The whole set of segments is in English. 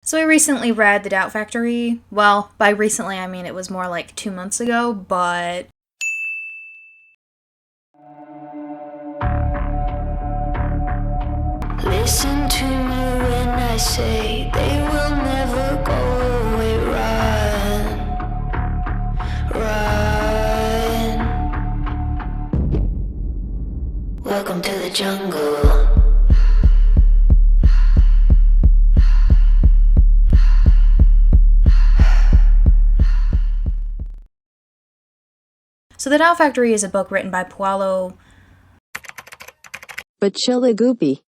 So I recently read The Doubt Factory. Well, by recently I mean it was more like 2 months ago, but listen to me when I say they will never go away. Run. Welcome to the jungle. So The Doubt Factory is a book written by Paulo Bachila.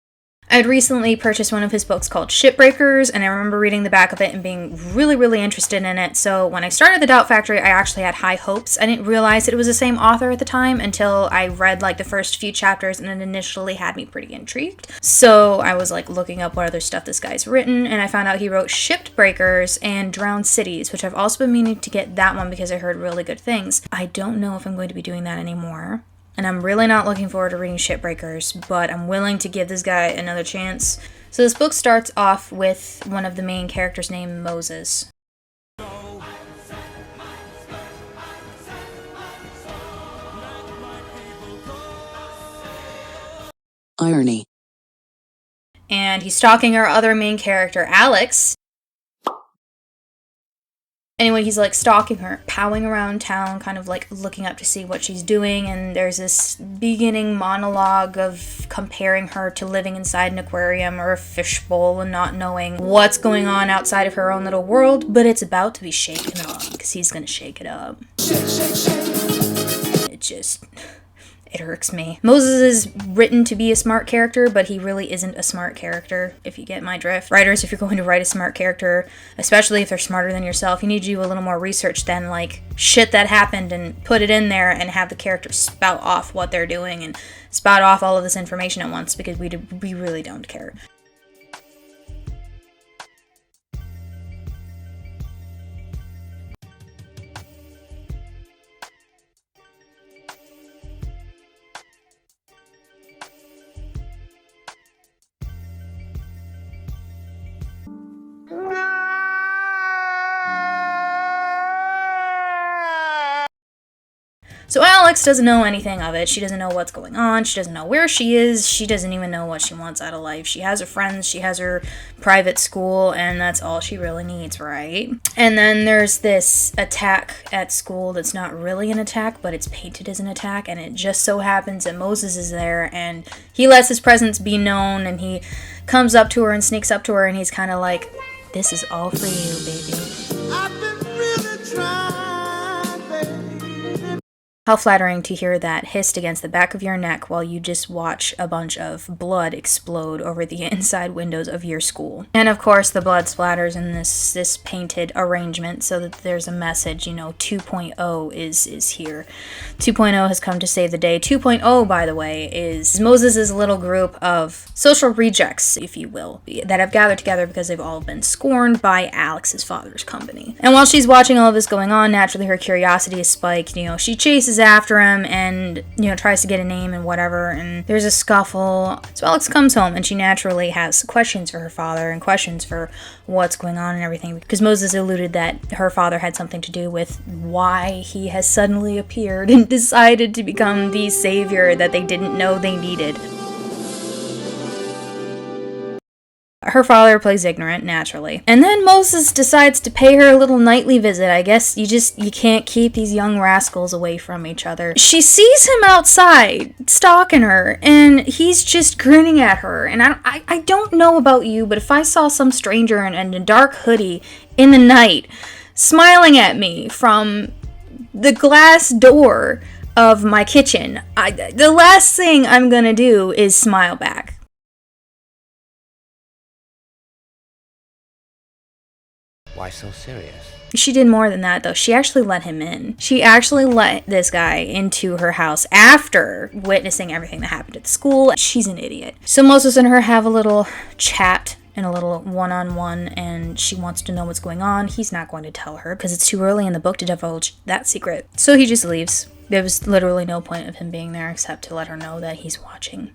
I had recently purchased one of his books called Shipbreakers, and I remember reading the back of it and being really, really interested in it. So when I started The Doubt Factory, I actually had high hopes. I didn't realize that it was the same author at the time until I read like the first few chapters, and it initially had me pretty intrigued. So I was like looking up what other stuff this guy's written, and I found out he wrote Shipbreakers and Drowned Cities, which I've also been meaning to get that one because I heard really good things. I don't know if I'm going to be doing that anymore. And I'm really not looking forward to reading Shipbreakers, but I'm willing to give this guy another chance. So this book starts off with one of the main characters named Moses. Irony. And he's stalking our other main character, Alex. Anyway, he's like stalking her, powing around town, kind of like looking up to see what she's doing, and there's this beginning monologue of comparing her to living inside an aquarium or a fishbowl and not knowing what's going on outside of her own little world, but it's about to be shaken up, because he's gonna shake it up. It irks me. Moses is written to be a smart character, but he really isn't a smart character, if you get my drift. Writers, if you're going to write a smart character, especially if they're smarter than yourself, you need to do a little more research than, like, shit that happened and put it in there and have the character spout off what they're doing and spout off all of this information at once, because we really don't care. So Alex doesn't know anything of it. She doesn't know what's going on. She doesn't know where she is. She doesn't even know what she wants out of life. She has her friends. She has her private school, and that's all she really needs, right? And then there's this attack at school that's not really an attack, but it's painted as an attack, and it just so happens that Moses is there, and he lets his presence be known, and he comes up to her and sneaks up to her, and he's kind of like, "This is all for you, baby." I've been really trying, baby. How flattering to hear that hissed against the back of your neck while you just watch a bunch of blood explode over the inside windows of your school. And of course the blood splatters in this painted arrangement so that there's a message, 2.0 is here. 2.0 has come to save the day. 2.0, by the way, is Moses' little group of social rejects, if you will, that have gathered together because they've all been scorned by Alex's father's company. And while she's watching all of this going on, naturally her curiosity is spiked. She chases after him and, tries to get a name and whatever, and there's a scuffle. So Alex comes home and she naturally has questions for her father and questions for what's going on and everything, because Moses alluded that her father had something to do with why he has suddenly appeared and decided to become the savior that they didn't know they needed. Her father plays ignorant, naturally. And then Moses decides to pay her a little nightly visit. I guess you can't keep these young rascals away from each other. She sees him outside, stalking her, and he's just grinning at her. And I don't know about you, but if I saw some stranger in a dark hoodie in the night, smiling at me from the glass door of my kitchen, the last thing I'm gonna do is smile back. Why so serious? She did more than that, though. She actually let him in. She actually let this guy into her house after witnessing everything that happened at the school. She's an idiot. So Moses and her have a little chat and a little one-on-one, and she wants to know what's going on. He's not going to tell her because it's too early in the book to divulge that secret. So he just leaves. There was literally no point of him being there except to let her know that he's watching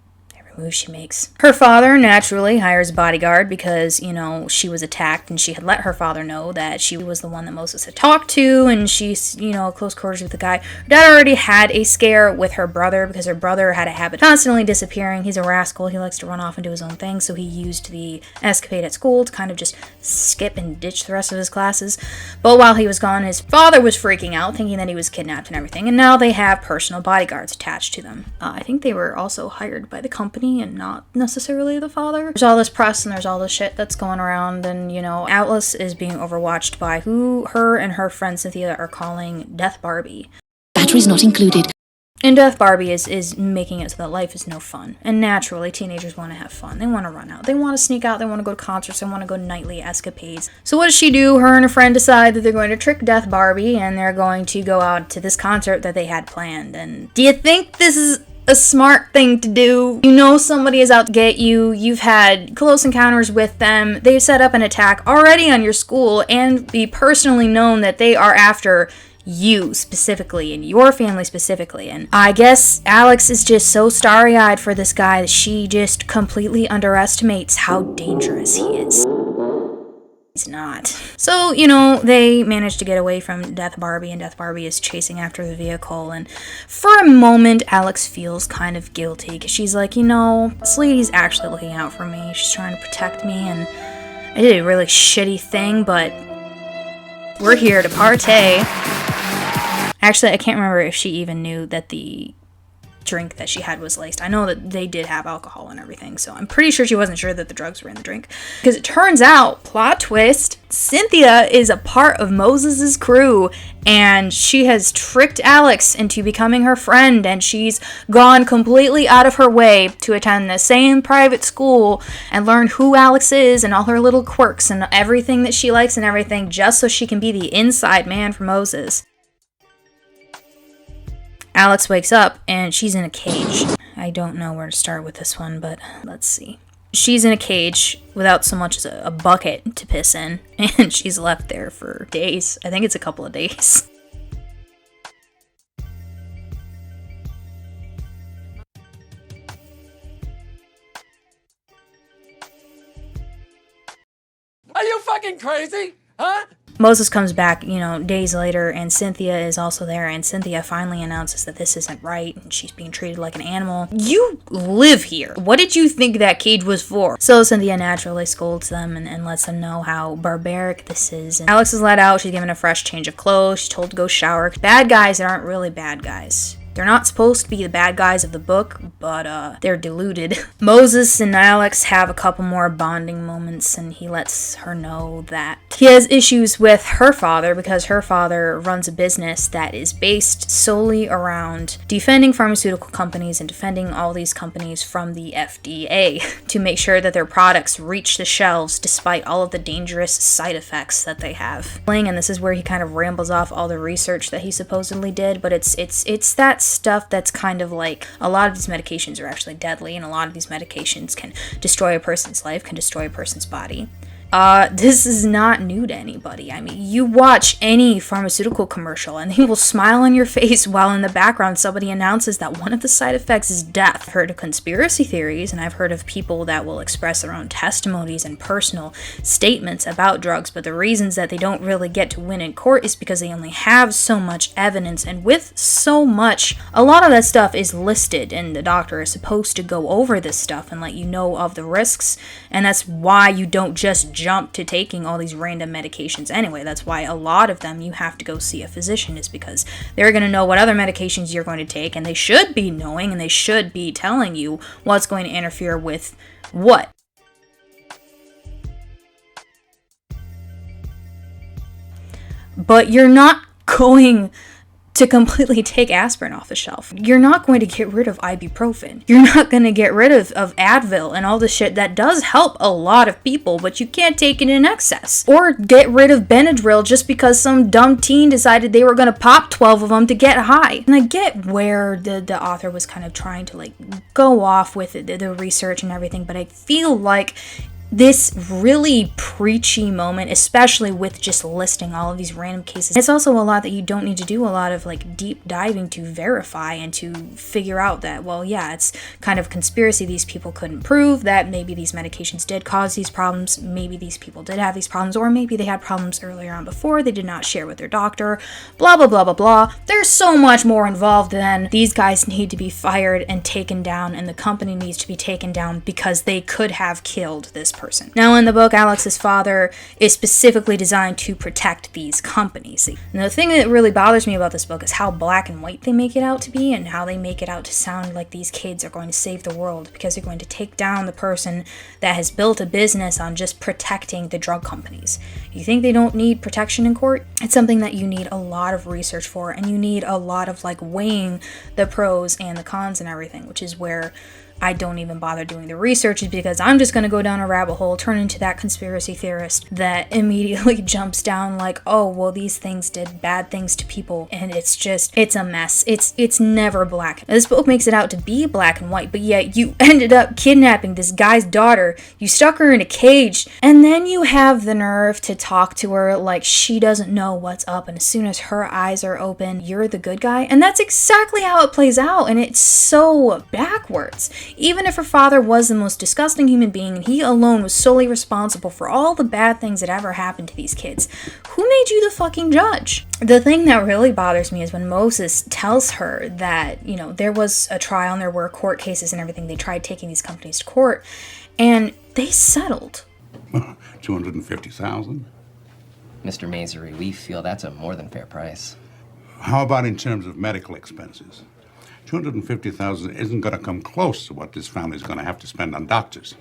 move she makes. Her father naturally hires a bodyguard because, she was attacked and she had let her father know that she was the one that Moses had talked to, and she's, close quarters with the guy. Her dad already had a scare with her brother because her brother had a habit of constantly disappearing. He's a rascal. He likes to run off and do his own thing, so he used the escapade at school to kind of just skip and ditch the rest of his classes. But while he was gone, his father was freaking out, thinking that he was kidnapped and everything, and now they have personal bodyguards attached to them. I think they were also hired by the company and not necessarily the father. There's all this press and there's all this shit that's going around, and Atlas is being overwatched by who her and her friend Cynthia are calling Death Barbie. Batteries not included. And Death Barbie is making it so that life is no fun. And naturally, teenagers want to have fun. They want to run out. They want to sneak out. They want to go to concerts. They want to go nightly escapades. So what does she do? Her and her friend decide that they're going to trick Death Barbie and they're going to go out to this concert that they had planned. And do you think this is a smart thing to do? Somebody is out to get you. You've had close encounters with them. They've set up an attack already on your school and be personally known that they are after you specifically and your family specifically. And I guess Alex is just so starry-eyed for this guy that she just completely underestimates how dangerous he is. He's not. So, they manage to get away from Death Barbie, and Death Barbie is chasing after the vehicle, and for a moment Alex feels kind of guilty because she's like, this lady's actually looking out for me. She's trying to protect me, and I did a really shitty thing, but we're here to partay. Actually, I can't remember if she even knew that the drink that she had was laced. I know that they did have alcohol and everything, so I'm pretty sure she wasn't sure that the drugs were in the drink. Because it turns out, plot twist, Cynthia is a part of Moses's crew, and she has tricked Alex into becoming her friend, and she's gone completely out of her way to attend the same private school and learn who Alex is and all her little quirks and everything that she likes and everything, just so she can be the inside man for Moses. Alex wakes up and she's in a cage. I don't know where to start with this one, but let's see. She's in a cage without so much as a bucket to piss in, and she's left there for days. I think it's a couple of days. Are you fucking crazy? Huh? Moses comes back, days later, and Cynthia is also there, and Cynthia finally announces that this isn't right, and she's being treated like an animal. You live here. What did you think that cage was for? So Cynthia naturally scolds them and lets them know how barbaric this is. And Alex is let out. She's given a fresh change of clothes. She's told to go shower. Bad guys aren't really bad guys. They're not supposed to be the bad guys of the book, but they're deluded. Moses and Alex have a couple more bonding moments, and he lets her know that he has issues with her father because her father runs a business that is based solely around defending pharmaceutical companies and defending all these companies from the FDA to make sure that their products reach the shelves despite all of the dangerous side effects that they have. And this is where he kind of rambles off all the research that he supposedly did, but it's that stuff that's kind of like, a lot of these medications are actually deadly, and a lot of these medications can destroy a person's life, can destroy a person's body. This is not new to anybody. I mean, you watch any pharmaceutical commercial and they will smile on your face while in the background somebody announces that one of the side effects is death. I've heard of conspiracy theories, and I've heard of people that will express their own testimonies and personal statements about drugs, but the reasons that they don't really get to win in court is because they only have so much evidence, and with so much, a lot of that stuff is listed, and the doctor is supposed to go over this stuff and let you know of the risks, and that's why you don't just jump to taking all these random medications anyway. That's why a lot of them you have to go see a physician, is because they're going to know what other medications you're going to take, and they should be knowing, and they should be telling you what's going to interfere with what. But you're not going to completely take aspirin off the shelf. You're not going to get rid of ibuprofen. You're not going to get rid of Advil and all the shit that does help a lot of people, but you can't take it in excess. Or get rid of Benadryl just because some dumb teen decided they were going to pop 12 of them to get high. And I get where the author was kind of trying to like go off with the research and everything, but I feel like this really preachy moment, especially with just listing all of these random cases. It's also a lot that you don't need to do a lot of like deep diving to verify and to figure out that, well, yeah, it's kind of conspiracy. These people couldn't prove that maybe these medications did cause these problems. Maybe these people did have these problems, or maybe they had problems earlier on before they did not share with their doctor, blah, blah, blah, blah, blah. There's so much more involved than these guys need to be fired and taken down, and the company needs to be taken down because they could have killed this person. Now, in the book, Alex's father is specifically designed to protect these companies. And the thing that really bothers me about this book is how black and white they make it out to be, and how they make it out to sound like these kids are going to save the world because they're going to take down the person that has built a business on just protecting the drug companies. You think they don't need protection in court? It's something that you need a lot of research for, and you need a lot of like weighing the pros and the cons and everything, which is where I don't even bother doing the research, is because I'm just going to go down a rabbit hole, turn into that conspiracy theorist that immediately jumps down like, oh, well, these things did bad things to people, and it's a mess. It's never black. This book makes it out to be black and white, but yet you ended up kidnapping this guy's daughter, you stuck her in a cage, and then you have the nerve to talk to her like she doesn't know what's up, and as soon as her eyes are open, you're the good guy. And that's exactly how it plays out, and it's so backwards. Even if her father was the most disgusting human being and he alone was solely responsible for all the bad things that ever happened to these kids, who made you the fucking judge? The thing that really bothers me is when Moses tells her that, you know, there was a trial and there were court cases and everything. They tried taking these companies to court and they settled. $250,000? Mr. Masery, we feel that's a more than fair price. How about in terms of medical expenses? $250,000 isn't going to come close to what this family's going to have to spend on doctors.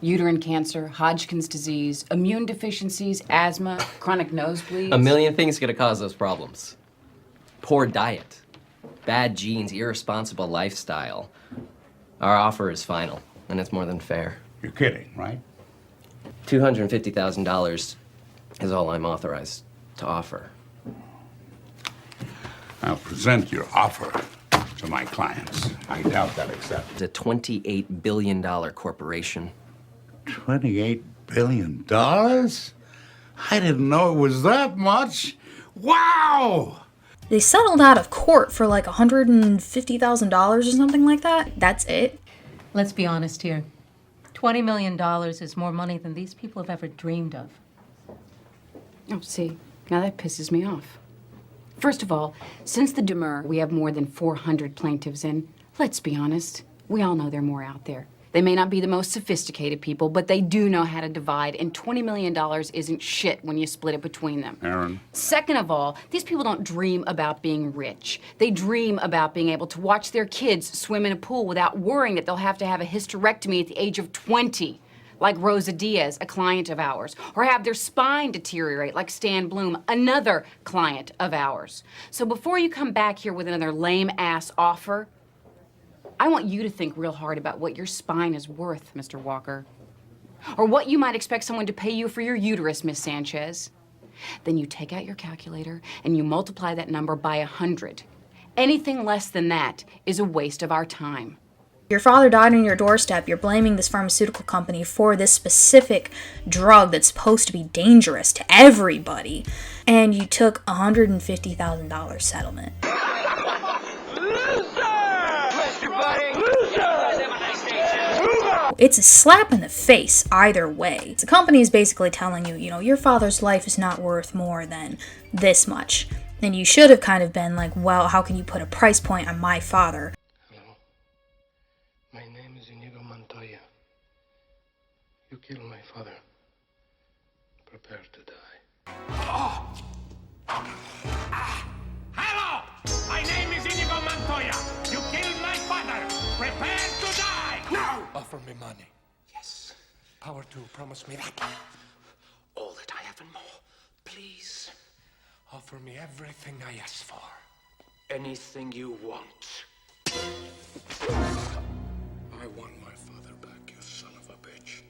Uterine cancer, Hodgkin's disease, immune deficiencies, asthma, chronic nosebleeds. A million things gonna cause those problems. Poor diet, bad genes, irresponsible lifestyle. Our offer is final, and it's more than fair. You're kidding, right? $250,000 is all I'm authorized to offer. I'll present your offer to my clients. I doubt they'll accept. It's a $28 billion corporation. $28 billion? I didn't know it was that much. Wow! They settled out of court for like $150,000 or something like that. That's it. Let's be honest here. $20 million is more money than these people have ever dreamed of. Oh, see, now that pisses me off. First of all, since the demur, we have more than 400 plaintiffs in. Let's be honest, we all know there are more out there. They may not be the most sophisticated people, but they do know how to divide, and $20 million isn't shit when you split it between them. Aaron. Second of all, these people don't dream about being rich. They dream about being able to watch their kids swim in a pool without worrying that they'll have to have a hysterectomy at the age of 20. Like Rosa Diaz, a client of ours, or have their spine deteriorate like Stan Bloom, another client of ours. So before you come back here with another lame-ass offer, I want you to think real hard about what your spine is worth, Mr. Walker. Or what you might expect someone to pay you for your uterus, Miss Sanchez. Then you take out your calculator and you multiply that number by 100. Anything less than that is a waste of our time. Your father died on your doorstep. You're blaming this pharmaceutical company for this specific drug that's supposed to be dangerous to everybody. And you took a $150,000 settlement. It's a slap in the face either way. The company is basically telling you, you know, your father's life is not worth more than this much. And you should have kind of been like, well, how can you put a price point on my father? You killed my father. Prepare to die. Hello! My name is Inigo Montoya. You killed my father. Prepare to die! No! Offer me money. Yes. Power to promise me that. All that I have and more. Please. Offer me everything I ask for. Anything you want. I want my father back, you son of a bitch.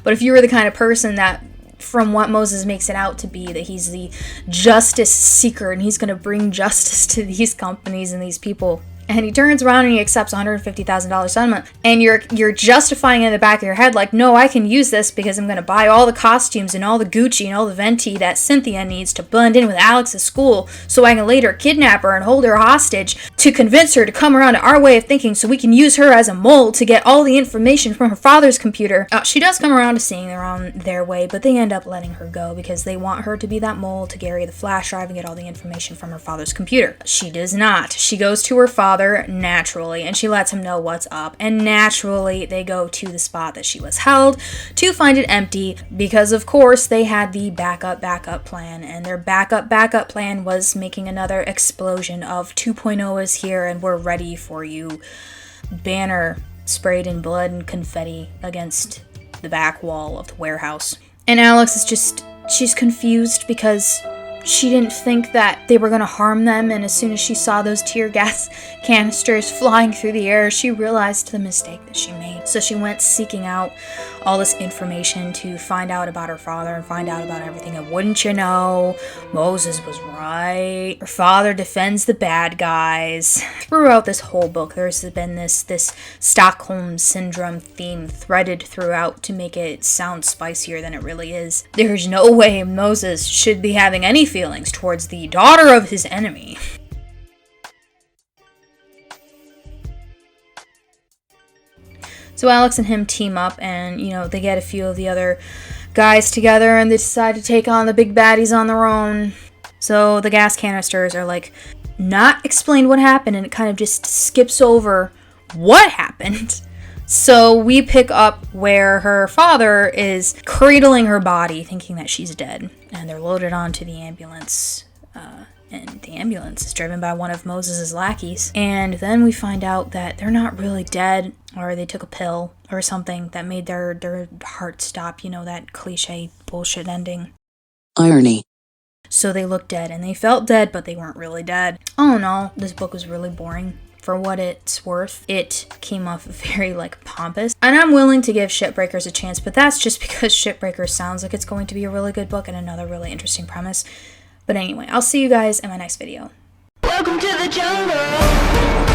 But if you were the kind of person that, from what Moses makes it out to be, that he's the justice seeker and he's going to bring justice to these companies and these people, And he turns around and he accepts $150,000 settlement. And you're justifying in the back of your head, like, no, I can use this because I'm going to buy all the costumes and all the Gucci and all the Venti that Cynthia needs to blend in with Alex's school so I can later kidnap her and hold her hostage to convince her to come around to our way of thinking so we can use her as a mole to get all the information from her father's computer. She does come around to seeing her on their way, but they end up letting her go because they want her to be that mole to carry the flash drive and get all the information from her father's computer. She does not. She goes to her father naturally and she lets him know what's up, and naturally they go to the spot that she was held to find it empty because of course they had the backup plan, and their backup plan was making another explosion of 2.0 is here and we're ready for you banner sprayed in blood and confetti against the back wall of the warehouse. And Alex is she's confused because she didn't think that they were going to harm them, and as soon as she saw those tear gas canisters flying through the air, she realized the mistake that she made. So she went seeking out all this information to find out about her father and find out about everything. And wouldn't you know, Moses was right. Her father defends the bad guys. Throughout this whole book, there's been this Stockholm Syndrome theme threaded throughout to make it sound spicier than it really is. There's no way Moses should be having any feelings towards the daughter of his enemy. So Alex and him team up and, they get a few of the other guys together and they decide to take on the big baddies on their own. So the gas canisters are not explained what happened, and it kind of just skips over what happened. So we pick up where her father is cradling her body, thinking that she's dead. And they're loaded onto the ambulance. And the ambulance is driven by one of Moses' lackeys. And then we find out that they're not really dead, or they took a pill or something that made their heart stop. That cliche bullshit ending. Irony. So they looked dead, and they felt dead, but they weren't really dead. Oh no, this book was really boring. For what it's worth, it came off very, pompous. And I'm willing to give Shipbreakers a chance, but that's just because Shipbreakers sounds like it's going to be a really good book and another really interesting premise. But anyway, I'll see you guys in my next video. Welcome to the jungle.